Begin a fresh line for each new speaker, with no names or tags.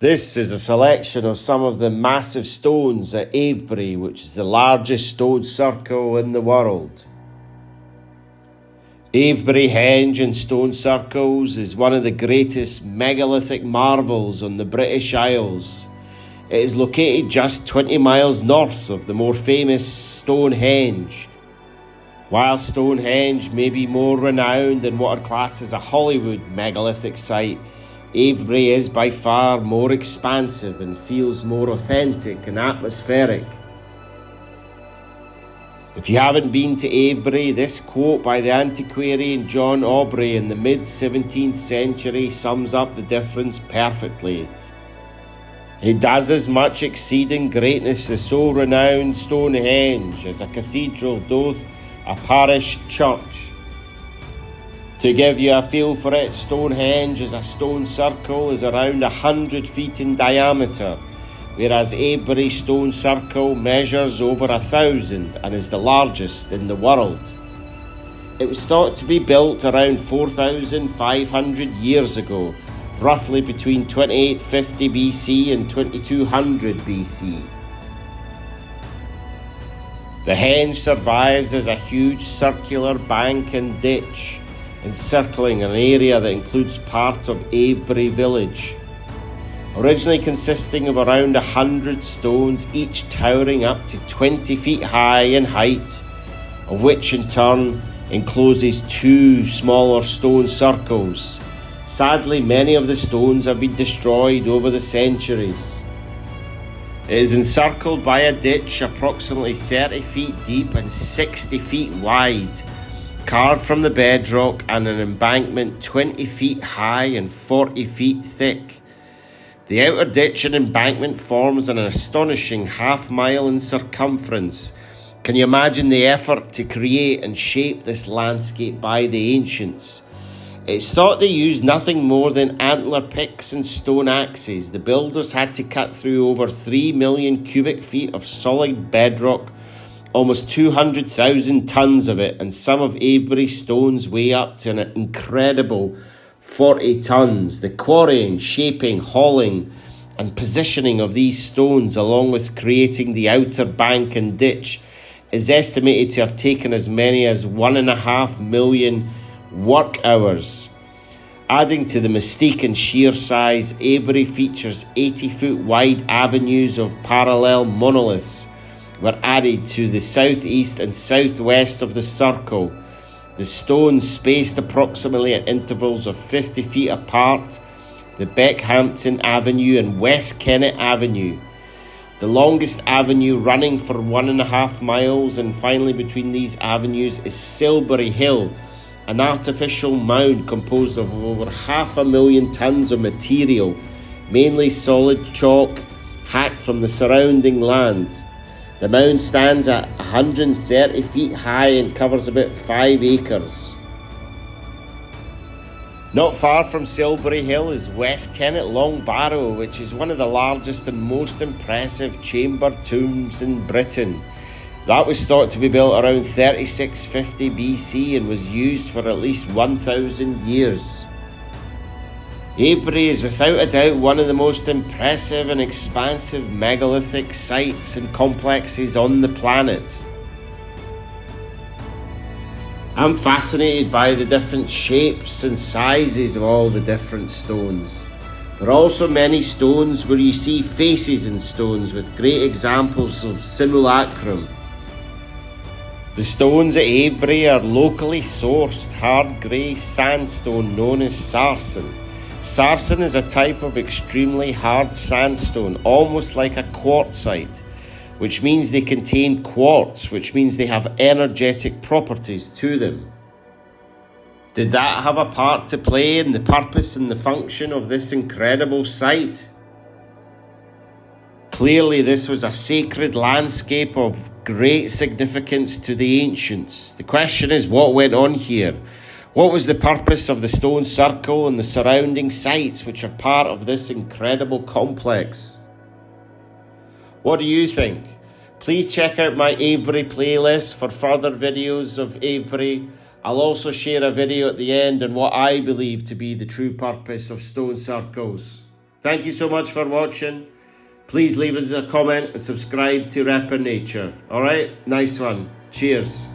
This is a selection of some of the massive stones at Avebury, which is the largest stone circle in the world. Avebury henge and stone circles is one of the greatest megalithic marvels on the British Isles. It is located just 20 miles north of the more famous Stonehenge. While Stonehenge may be more renowned in what are classed as a Hollywood megalithic site, Avebury is by far more expansive and feels more authentic and atmospheric. If you haven't been to Avebury, this quote by the antiquarian John Aubrey in the mid-17th century sums up the difference perfectly. It does as much exceed in greatness the so renowned Stonehenge as a cathedral doeth a parish church. To give you a feel for it, Stonehenge as a stone circle is around 100 feet in diameter, whereas Avebury stone circle measures over 1,000 and is the largest in the world. It was thought to be built around 4,500 years ago, roughly between 2850 BC and 2200 BC. The henge survives as a huge circular bank and ditch, encircling an area that includes part of Avebury village. Originally consisting of around 100 stones, each towering up to 20 feet high in height, of which in turn encloses two smaller stone circles. Sadly, many of the stones have been destroyed over the centuries. It is encircled by a ditch approximately 30 feet deep and 60 feet wide, carved from the bedrock, and an embankment 20 feet high and 40 feet thick. The outer ditch and embankment forms an astonishing half-mile in circumference. Can you imagine the effort to create and shape this landscape by the ancients? It's thought they used nothing more than antler picks and stone axes. The builders had to cut through over 3 million cubic feet of solid bedrock, almost 200,000 tons of it, and some of Avebury's stones weigh up to an incredible 40 tons. The quarrying, shaping, hauling and positioning of these stones, along with creating the outer bank and ditch, is estimated to have taken as many as 1.5 million work hours. Adding to the mystique and sheer size, Avebury features 80-foot wide avenues of parallel monoliths were added to the southeast and southwest of the circle. The stones spaced approximately at intervals of 50 feet apart, the Beckhampton Avenue and West Kennet Avenue. The longest avenue running for 1.5 miles, and finally between these avenues is Silbury Hill, an artificial mound composed of over 500,000 tons of material, mainly solid chalk, hacked from the surrounding land. The mound stands at 130 feet high and covers about 5 acres. Not far from Silbury Hill is West Kennet Long Barrow, which is one of the largest and most impressive chamber tombs in Britain. That was thought to be built around 3650 BC and was used for at least 1,000 years. Avebury is without a doubt one of the most impressive and expansive megalithic sites and complexes on the planet. I'm fascinated by the different shapes and sizes of all the different stones. There are also many stones where you see faces in stones, with great examples of simulacrum. The stones at Avebury are locally sourced hard grey sandstone known as sarsen. Sarsen is a type of extremely hard sandstone, almost like a quartzite, which means they contain quartz, which means they have energetic properties to them. Did that have a part to play in the purpose and the function of this incredible site? Clearly, this was a sacred landscape of great significance to the ancients. The question is, what went on here? What was the purpose of the stone circle and the surrounding sites which are part of this incredible complex? What do you think? Please check out my Avebury playlist for further videos of Avebury. I'll also share a video at the end on what I believe to be the true purpose of stone circles. Thank you so much for watching. Please leave us a comment and subscribe to Rapper Nature. Alright, nice one. Cheers.